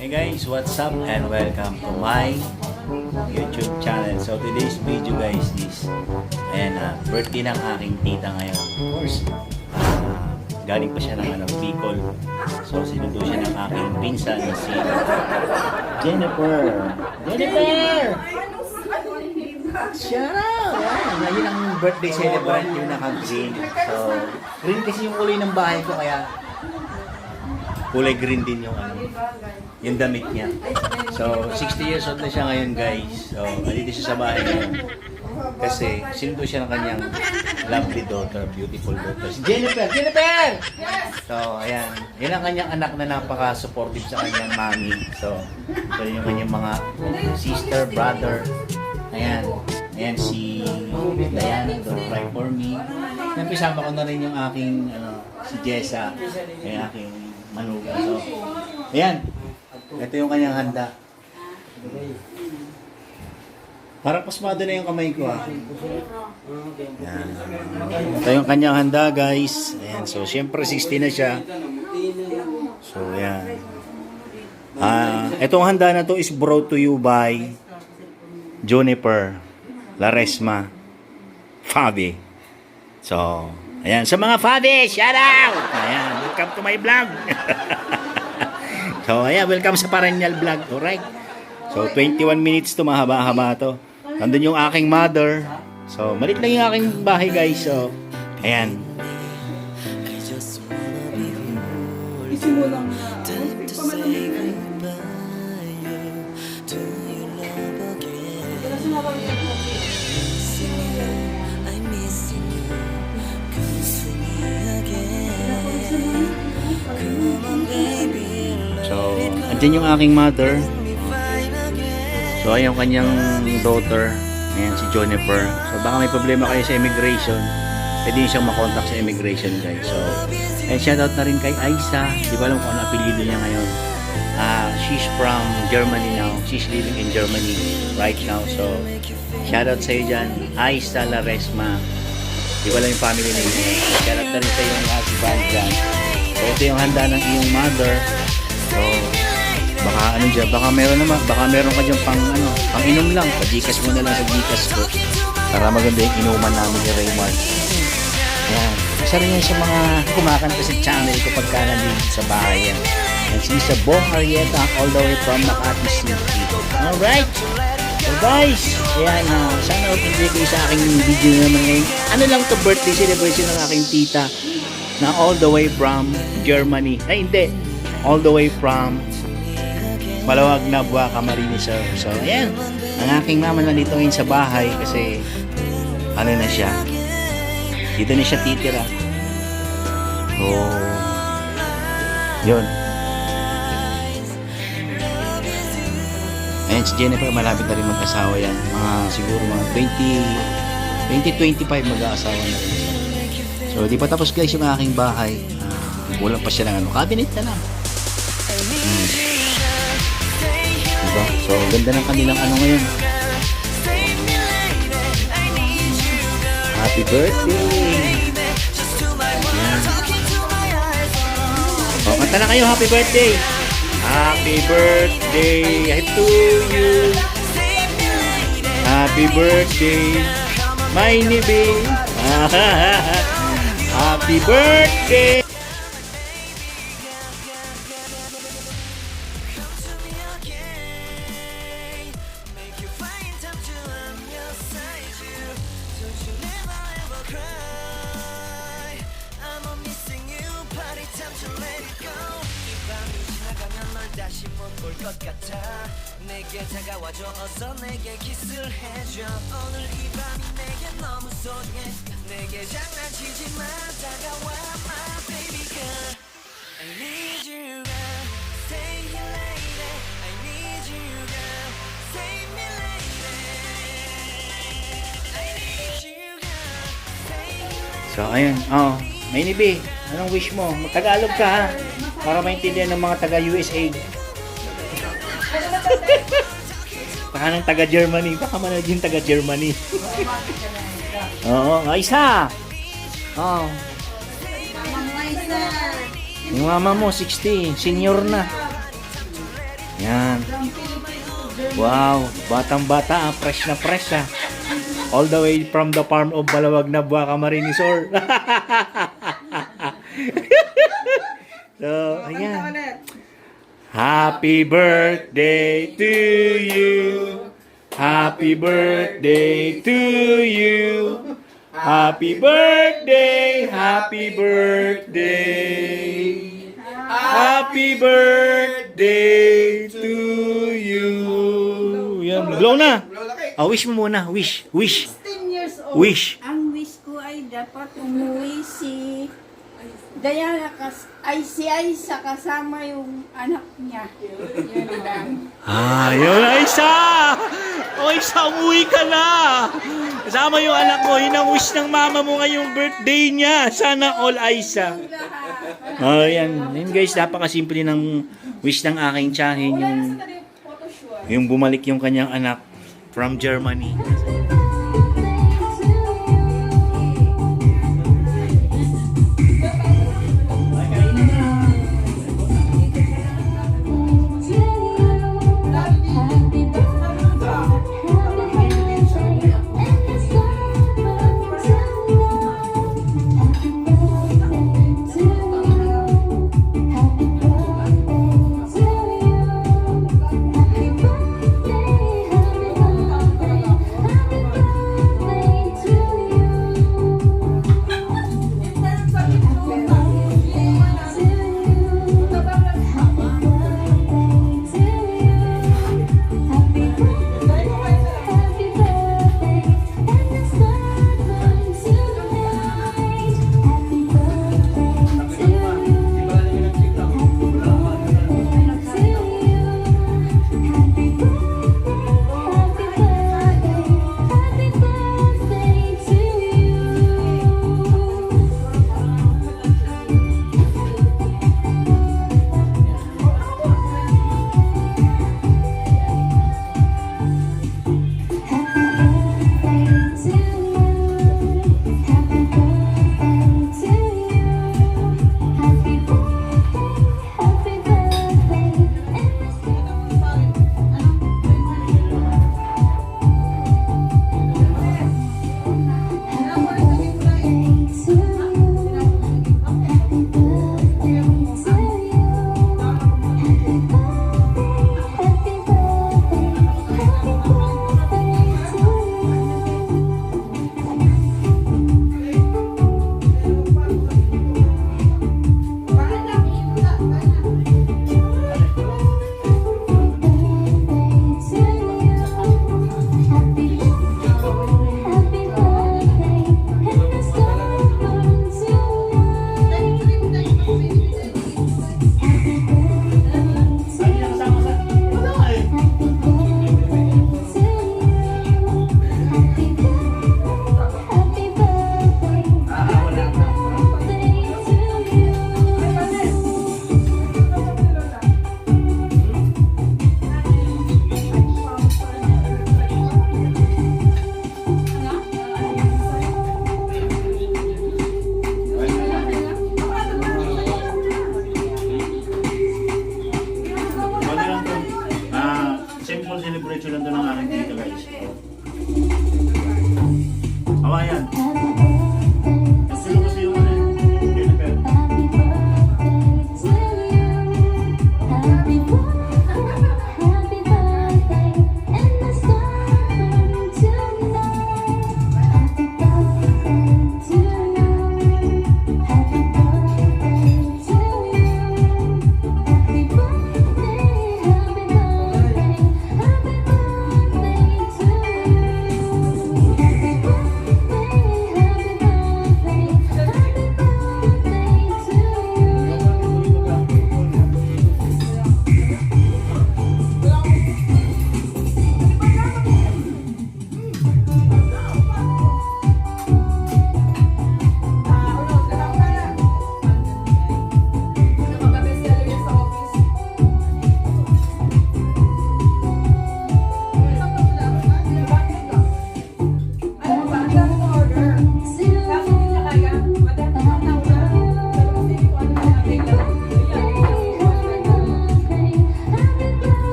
Hey guys, what's up and welcome to my YouTube channel. So today's video guys is birthday ng aking tita ngayon. Of course, galing pa siya ng Bicol. So sinundo siya ng aking pinsan na si Jennifer. Jennifer! Shout out! Ngayon ang birthday celebrant yung naka-green. So, green kasi yung kulay ng bahay ko kaya kulay green din yung damit niya. So, 60 years old na siya ngayon guys. So, nandito siya sa bahay ngayon. Kasi, sinundo siya ng kanyang lovely daughter, beautiful daughter. Si Jennifer! Jennifer! So, ayan. Yan ang kanyang anak na napaka-supportive sa kanyang mami. So, yung kanyang mga sister, brother. Ayan. Ayan si Diana, don't cry for me. Napisama ko na rin yung aking, si Jessa. Yung aking manuga. So, ayan. Ito yung kanyang handa. Parang pasmado na yung kamay ko Ayan. Ito yung kanyang handa guys. Ayan. So, syempre 60 na siya. So, ayan. Itong handa na to is brought to you by Juniper, Laresma, Fabi. So, ayan. Sa mga Fabi, shout out! Ayan. Welcome to my vlog. So, ayan, welcome sa Paranyal Vlog. Alright. So, 21 minutes to, mahaba-haba to. Nandun yung aking mother. So, malit lang yung aking bahay, guys. So, ayan. Isimulang na. So, andyan yung aking mother. So, ayan yung kanyang daughter. Ayan, si Juniper. So, baka may problema kayo sa immigration. Pwede nyo siyang makontak sa immigration, guys. So, and shoutout na rin kay Aisa. Di ba alam kung ano apelido niya ngayon? She's from Germany now. She's living in Germany right now. So, shoutout sa iyo dyan. Aisa Laresma. Di ba alam yung family name niya? Shoutout na rin sa iyo yung husband dyan. So, ito yung handa ng iyong mother. So, baka meron ka dyan pang inom lang. Pa-Gcash mo na lang sa Gcash ko. Para maganda yung inuman namin ni Raymond. Ayan. Isa rin yan sa mga kumakanta sa channel ko pagka nandito sa bahay yan. And si sa Bong Arieta all the way from Makati City. Alright. So guys, ayan sana okay kayo sa aking video naman ngayon. Ano lang to, birthday celebration ng aking tita na all the way from Germany. Ay hindi. All the way from Malawag na Buwa, Camarines Sur. So, ayan. Ang aking mama nandito ngayon sa bahay kasi ano na siya. Dito na siya titira. So, yun. Ayan si Jennifer, malapit na rin mag-asawa yan. Siguro mga 20-25 mag-aasawa na rin. So, di pa tapos guys yung aking bahay. Kulang pa siya ng cabinet na lang. Diba? So, ganda ng kanilang ngayon. Happy birthday! Ayan. O, kanta na kayo, happy birthday! Happy birthday to you! Happy birthday, my nibi! Happy birthday! 다시 못 볼 것 같아 내게 다가와줘 어서 내게 키스를 해줘 오늘 이 밤이 내게 너무 소중해 내게 장난치지 마 다가와 my baby girl I need you girl stay here lady I need you girl save me lady I need you girl stay here lady. So ayun, Maini B, anong wish mo? Mag-Tagalog ka ha, para maintindihan ng mga taga-USA. Baka ng taga-Germany, baka managing taga-Germany. Oo, isa! Oo. Yung mama mo, 60, senior na. Yan. Wow, batang-bata, fresh na fresh ah. All the way from the farm of Balawag na Buwa, Camarines Sur. So, ayan. Happy birthday to you. Happy birthday to you. Happy birthday, happy birthday. Happy birthday to you. Yan, blow na. Wish mo muna. Wish. 10 years old. Wish. Ang wish ko ay dapat umuwi si Diana ay si Aisa kasama yung anak niya. Yun lang. Yun, Aisa! Aisa, umuwi ka na! Kasama yung anak mo, yun ang wish ng mama mo ngayong birthday niya. Sana all, Aisa. Yan. Yan guys, napakasimple ng wish ng aking tiyahin. Yung bumalik yung kanyang anak from Germany. Celebration lang to ng aking tita guys. Hawayan. Sino kasi yung Jennifer?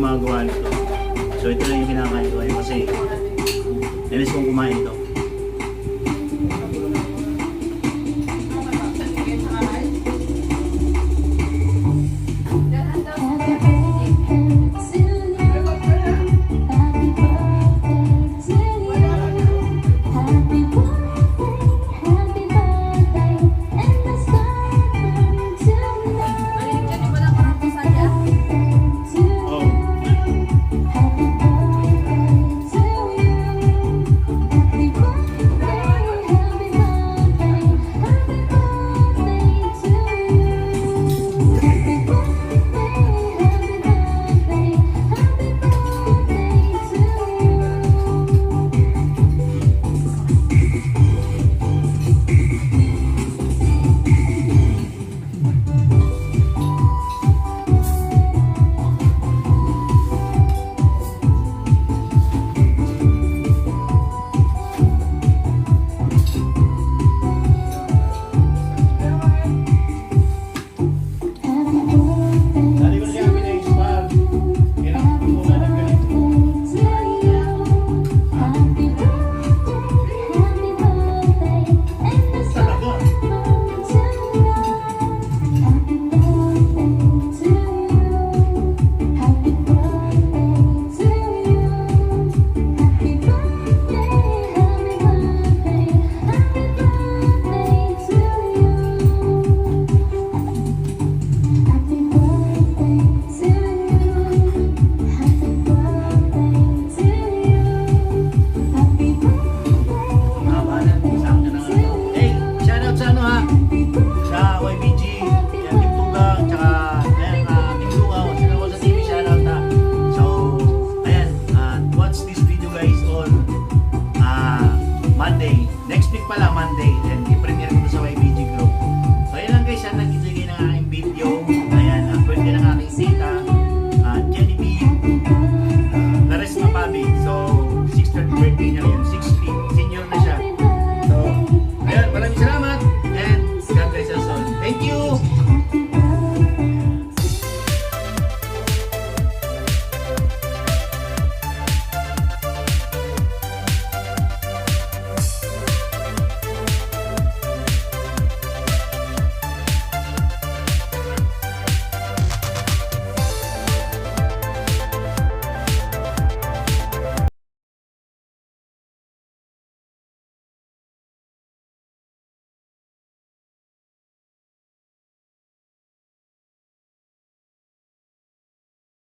gumagawa nito. So ito lang yung kinakain ko ngayon kasi namiss kong kumain ito. Monday, then i-premiere ko sa YBG Group. So ayun lang guys, yan nag-ibigay ng aking video. Ayan, ang birthday ng aking tita, Jenny B, Lares Mapabi. So 60th birthday niya ngayon, 60, senior na siya. So ayun, maraming salamat and God bless us all. Thank you!